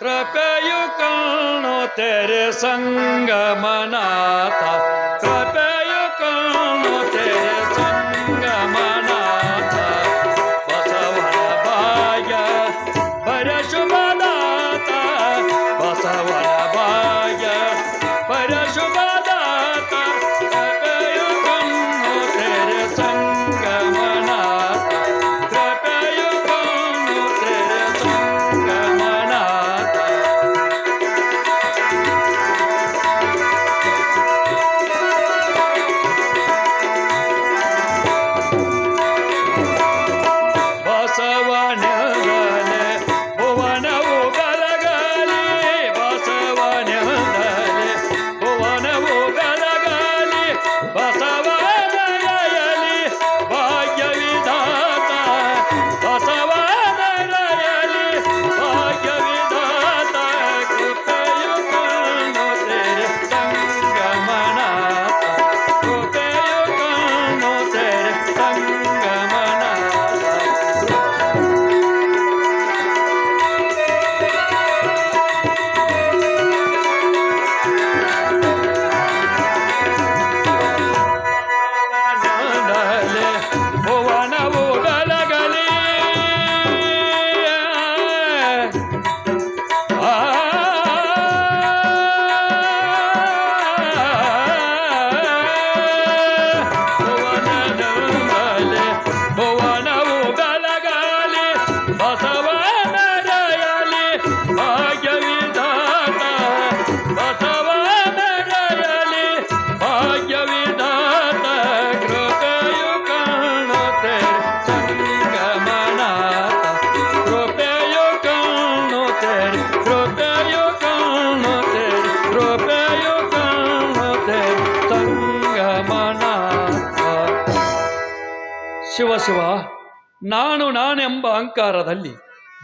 कृपयु काणो तेरे संगमनाथ कृपयु काणो तेरे संगमनाथ बसवನ ಭಾಗ್ಯ ಪರಶುಭದಾತ ಬಸವನ ಭಾಗ್ಯ ಪರಶುಭದಾತ कृपयु काणो तेरे संगमनाथ कृपयु काणो तेरे संगमनाथ ಬಸವನಂದನೆ ಭುವನವು ಬೆಳಗಲಿ ಬಸವನಂದನೆ ಭುವನವು ಬೆಳಗಲಿ ಬಸವನರಯಲಿ ಭಾಗ್ಯವಿಧಾತ ಬಸವನರಯಲಿ ಭಾಗ್ಯವಿಧಾತ ಕೃಪೆಯು ಕಾಣೋ ತೆರೆ ಸಂಗಮನಾಥ ಕೃಪೆಯು ಕಾಣೋ ತೆರೆ ಸಂಗಮನಾಥ ನಂದಲೆ ಭುವನವು ಬೆಳಗಲಿ ಆ ಭುವನದಂದಲೆ ಭುವನವು ಬೆಳಗಲಿ ಬಸವನರಯಲಿ ಭಾಗ್ಯವಿಧಾತ ಬಸವನರಯಲಿ ಭಾಗ್ಯವಿಧಾತ ಕೃಪೆಯು ಕಾಣೋ ತೆರೆ ಸಂಗಮನಾಥ ಕೃಪೆಯು ಕಾಣೋ ತೆರೆ ಕೃಪೆಯು ಕಾಣೋ ತೆರೆ ಕೃಪೆಯು ಕಾಣೋ ತೆರೆ ಸಂಗಮನಾಥ ಶಿವ ಶಿವ ನಾನು ನಾನೆಂಬ ಅಹಂಕಾರದಲ್ಲಿ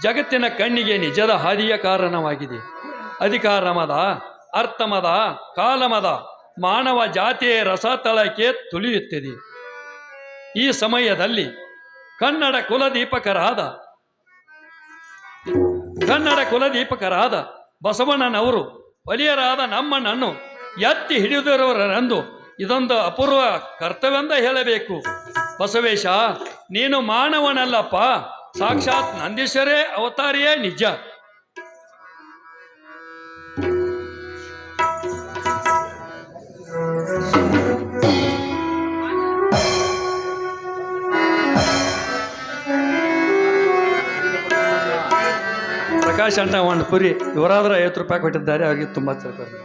ಜಗತ್ತಿನ ಕಣ್ಣಿಗೆ ನಿಜದ ಹಾದಿಯ ಕಾರಣವಾಗಿದೆ. ಅಧಿಕಾರಮದ ಅರ್ಥಮದ ಕಾಲಮದ ಮಾನವ ಜಾತಿಯ ರಸತಳಕ್ಕೆ ತುಳಿಯುತ್ತಿದೆ. ಈ ಸಮಯದಲ್ಲಿ ಕನ್ನಡ ಕುಲದೀಪಕರಾದ ಬಸವಣ್ಣನವರು ಒಲಿಯರಾದ ನಮ್ಮನನ್ನು ಎತ್ತಿ ಹಿಡಿದಿರುವರೆಂದು ಇದೊಂದು ಅಪೂರ್ವ ಕರ್ತವ್ಯವೆಂದ ಹೇಳಬೇಕು. ಬಸವೇಶ, ನೀನು ಮಾನವನಲ್ಲಪ್ಪ, ಸಾಕ್ಷಾತ್ ನಂದೀಶ್ವರೇ ಅವತಾರಿಯೇ ನಿಜ. ಪ್ರಕಾಶ್ ಅಣ್ಣ ಒಂದು ಪುರಿ ಇವರಾದ್ರೆ 50 ರೂಪಾಯಿ ಕೊಟ್ಟಿದ್ದಾರೆ, ಅವರಿಗೆ ತುಂಬ ತಿಳ್ಕೊಂಡು.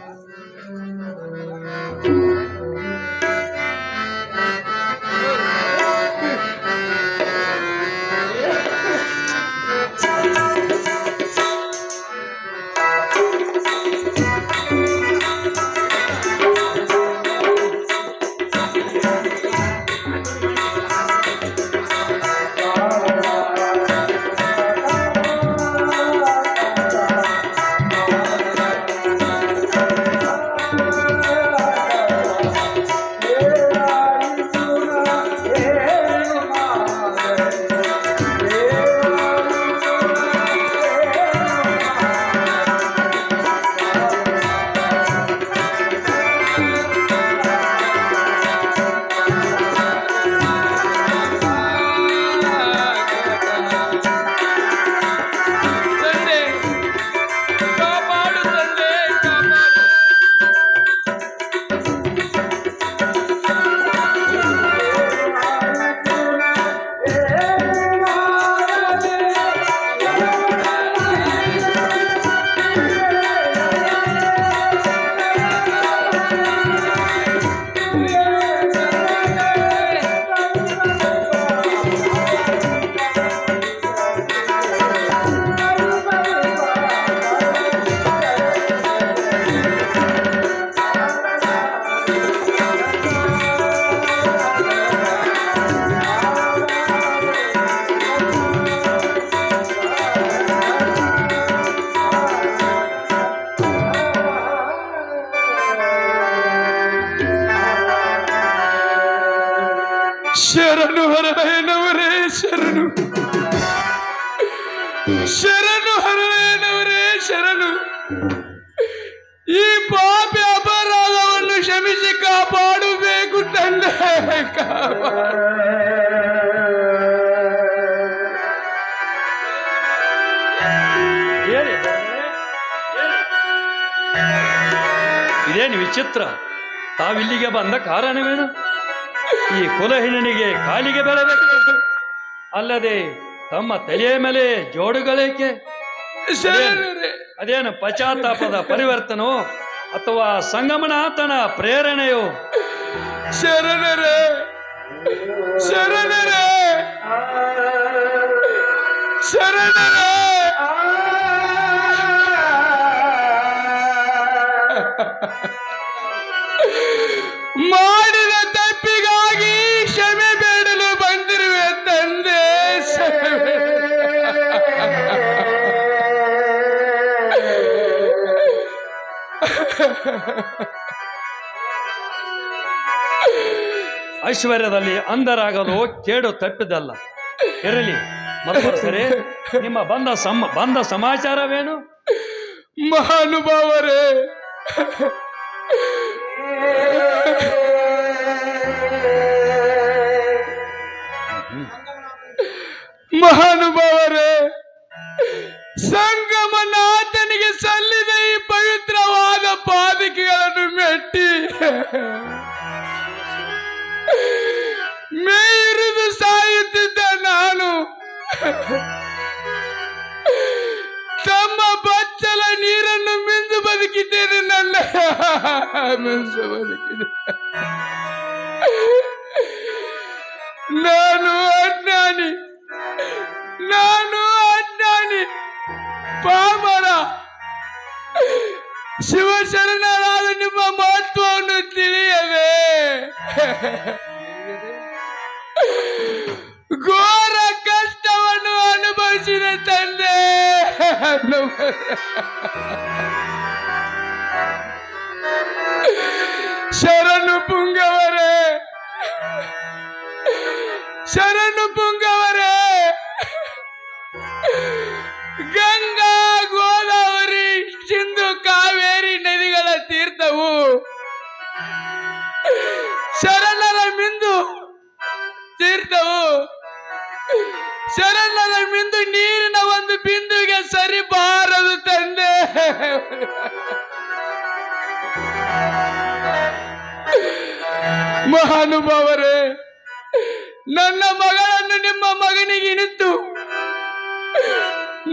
ಶರಣು ಹರಳಯ್ಯನವರೇ ಶರಣು, ಶರಣು ಹರಳಯ್ಯನವರೇ ಶರಣು. ಈ ಪಾಪಿ ಅಪರಾಧವನ್ನು ಕ್ಷಮಿಸಿ ಕಾಪಾಡಬೇಕು ತಂದೆ. ಇದೇನು ವಿಚಿತ್ರ, ತಾವಿಲ್ಲಿಗೆ ಬಂದ ಕಾರಣವೇನು? ಈ ಕುಲಹೀನನಿಗೆ ಕಾಲಿಗೆ ಬೆಳಬೇಕು, ಅಲ್ಲದೆ ತಮ್ಮ ತಲೆಯ ಮೇಲೆ ಜೋಡುಗಳೇಕೆ? ಅದೇನು ಪಶ್ಚಾತ್ತಾಪದ ಪರಿವರ್ತನೋ ಅಥವಾ ಸಂಗಮನಾಥನ ಪ್ರೇರಣೆಯೋ? ಶರಣರೇ, ಶರಣರೇ, ಶರಣರೇ, ಮಾಡಿದ ತಪ್ಪಿಗಾಗಿ ಕ್ಷಮೆ ಬೇಡಲು ಬಂದಿರುವೆ ತಂದೆ. ಐಶ್ವರ್ಯದಲ್ಲಿ ಅಂಧರಾಗಲು ಕೇಡು ತಪ್ಪಿದಲ್ಲ. ಇರಲಿ, ಮತ್ತೊಂದ್ಸರಿ ನಿಮ್ಮ ಬಂದ ಸಮಾಚಾರವೇನು? ಮಹಾನುಭಾವರೇ, ಮಹಾನುಭಾವರೇ, ಸಂಗಮನಾಥನಿಗೆ ಸಲ್ಲಿದ ಈ ಪವಿತ್ರವಾದ ಪಾದಕೆಗಳನ್ನು ಮೆಟ್ಟಿ ಮೇಯಿರಿದು ಸಾಯುತ್ತಿದ್ದ ನಾನು ತಮ್ಮ ಬಚ್ಚಲ ನೀರನ್ನು ಮಿಂದು ಬದುಕಿದ್ದೇನೆ. ನನ್ನ ಮಿಂದು ಬದುಕಿದೆ. ನಾನು ಅಜ್ಞಾನಿ, ನಾನು ಅಜ್ಞಾನಿ, ಪಾಮರ. ಶಿವಶರಣರಾದ ನಿಮ್ಮ ಮಹತ್ವವನ್ನು ತಿಳಿಯದೆ ಘೋರ ಕಷ್ಟವನ್ನು ಅನುಭವಿಸಿದ ತಂದೆ. ಶರಣು ಪುಂಗವರೇ, ಶರಣು ಪುಂಗವರೇ. ಗಂಗಾ, ಗೋದಾವರಿ, ಸಿಂಧು, ಕಾವೇರಿ ನದಿಗಳ ತೀರ್ಥವು ಶರಣರ ಮಿಂದು ತೀರ್ಥವು ಶರಣರ ಮಿಂದು ನೀರಿನ ಒಂದು ಬಿಂದುವಿಗೆ ಸರಿಬಾರದು ತಂದೆ. ಮಹಾನುಭಾವರೇ, ನನ್ನ ಮಗಳನ್ನು ನಿಮ್ಮ ಮಗನಿಗೆ ನಿತ್ತು,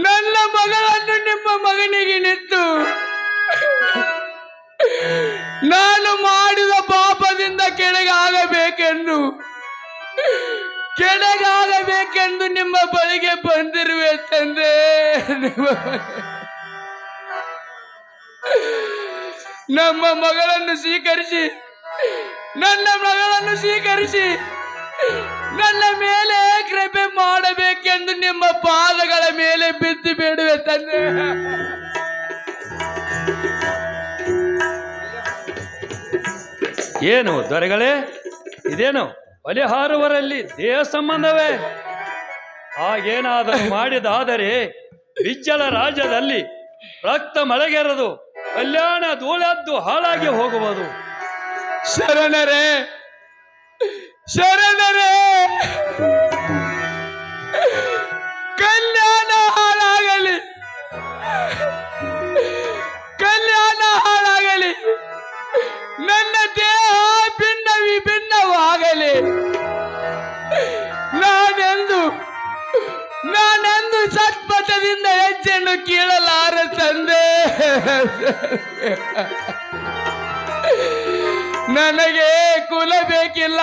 ನನ್ನ ಮಗಳನ್ನು ನಿಮ್ಮ ಮಗನಿಗೆ ನಿತ್ತು ನಾನು ಮಾಡಿದ ಪಾಪದಿಂದ ಕೆಳಗಾಗಬೇಕೆಂದು ನಿಮ್ಮ ಬಳಿಗೆ ಬಂದಿರುವೆ ತಂದೆ. ನಮ್ಮ ಮಗಳನ್ನು ಸ್ವೀಕರಿಸಿ, ನನ್ನ ಮಗಳನ್ನು ಸ್ವೀಕರಿಸಿ ನನ್ನ ಮೇಲೆ ಕೃಪೆ ಮಾಡಬೇಕೆಂದು ನಿಮ್ಮ ಪಾದಗಳ ಮೇಲೆ ಬಿದ್ದು ಬೇಡುವೆ ತಂದೆ. ಏನು ದೊರೆಗಳೇ, ಇದೇನು ಬಲಿಹಾರುವರಲ್ಲಿ ದೇಹ ಸಂಬಂಧವೇ? ಹಾಗೇನಾದರೂ ಮಾಡಿದಾದರೆ ಬಿಜ್ಜಳ ರಾಜ್ಯದಲ್ಲಿ ರಕ್ತ ಮಳೆಗೆರದು ಕಲ್ಯಾಣ ಧೂಳದ್ದು ಹಾಳಾಗಿ ಹೋಗುವುದು. ಶರಣರೇ, ಶರಣರೇ, ಕಲ್ಯಾಣ ಹಾಳಾಗಲಿ, ಕಲ್ಯಾಣ ಹಾಳಾಗಲಿ, ನನ್ನ ದೇಹ ಭಿನ್ನ ವಿಭಿನ್ನವಾಗಲಿ. ನಾನೆಂದು ಸತ್ಪಥದಿಂದ ಹೆಜ್ಜೆಯನ್ನು ಕೀಳಲಾರ ತಂದೆ. ನನಗೆ ಕುಲ ಬೇಕಿಲ್ಲ,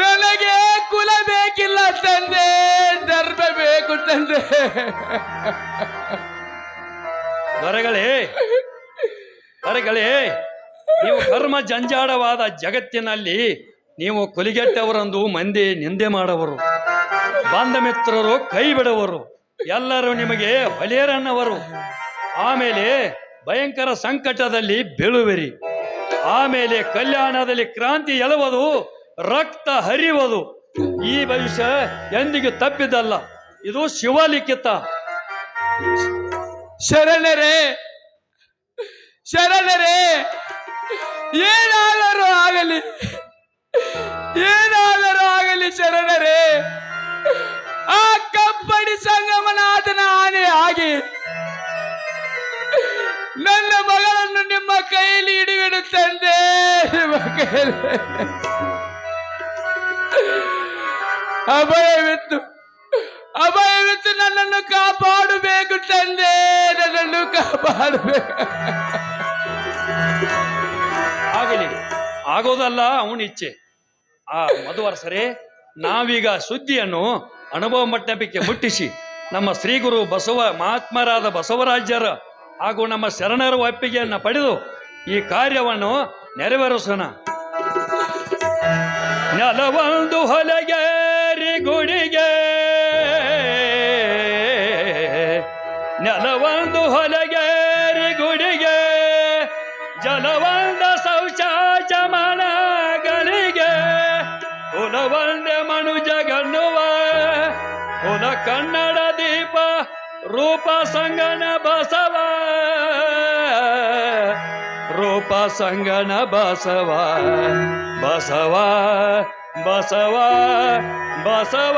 ನನಗೆ ಕುಲ ಬೇಕಿಲ್ಲ ತಂದೆ, ಧರ್ಮ ಬೇಕು ತಂದೆ. ದೊರೆಗಳೇ, ನೀವು ಕರ್ಮ ಜಂಜಾಡವಾದ ಜಗತ್ತಿನಲ್ಲಿ ನೀವು ಕುಲಿಗೆಟ್ಟವರಂದು ಮಂದಿ ನಿಂದೆ ಮಾಡವರು, ಬಾಂಧ ಮಿತ್ರರು ಕೈ ಬಿಡುವರು, ಎಲ್ಲರೂ ನಿಮಗೆ ಹೊಲೆಯರನ್ನವರು. ಆಮೇಲೆ ಭಯಂಕರ ಸಂಕಟದಲ್ಲಿ ಬೀಳುವಿರಿ. ಆಮೇಲೆ ಕಲ್ಯಾಣದಲ್ಲಿ ಕ್ರಾಂತಿ ಎಳುವುದು, ರಕ್ತ ಹರಿಯುವುದು. ಈ ಭವಿಷ್ಯ ಎಂದಿಗೂ ತಪ್ಪಿದಲ್ಲ, ಇದು ಶಿವಲಿಖಿತ. ಶರಣರೇ ಶರಣರೇ, ಏನಾದರೂ ಆಗಲಿ, ಏನಾದರೂ ಆಗಲಿ ಶರಣರೇ, ಆ ಕಪ್ಪಡಿ ಸಂಗಮನಾಥನ ಆನೆ ಆಗಿ ನನ್ನ ಮಗಳನ್ನು ನಿಮ್ಮ ಕೈಯಲ್ಲಿ ಹಿಡಿಬಿಡುತ್ತಂದೆ. ನಿಮ್ಮ ಕೈಯಲ್ಲಿ ಅಭಯವಿತ್ತು ನನ್ನನ್ನು ಕಾಪಾಡಬೇಕು ತಂದೆ, ನನ್ನನ್ನು ಕಾಪಾಡಬೇಕು. ಆಗಲಿ, ಆಗೋದಲ್ಲ ಅವನ ಇಚ್ಛೆ. ಆ ಮಧುವರಸರೇ, ನಾವೀಗ ಸುದ್ದಿಯನ್ನು ಅನುಭವ ಮಂಟಪಕ್ಕೆ ಮುಟ್ಟಿಸಿ ನಮ್ಮ ಶ್ರೀ ಗುರು ಬಸವ ಮಹಾತ್ಮರಾದ ಬಸವರಾಜ್ಯರ ಹಾಗೂ ನಮ್ಮ ಶರಣರ ಒಪ್ಪಿಗೆಯನ್ನು ಪಡೆದು ಈ ಕಾರ್ಯವನ್ನು ನೆರವೇರಿಸೋಣ. ನೆಲವೊಂದು ಹೊಲಗೇರಿ ಗುಡಿಗೆ, ನೆಲವೊಂದು ಹೊಲಗೇರಿ ಗುಡಿಗೆ, ಜಲವಂದ ಶೌಚಾಚ ಮನಗಳಿಗೆ, ಕುಲವಂದೆ ಮನುಜಗನ್ನುವ ಕುಲ ಕನ್ನಡ ದೀಪ ರೂಪ ಸಂಗನ ಬಸವ, ರೂಪ ಸಂಗನ ಬಸವ, ಬಸವ ಬಸವ ಬಸವ.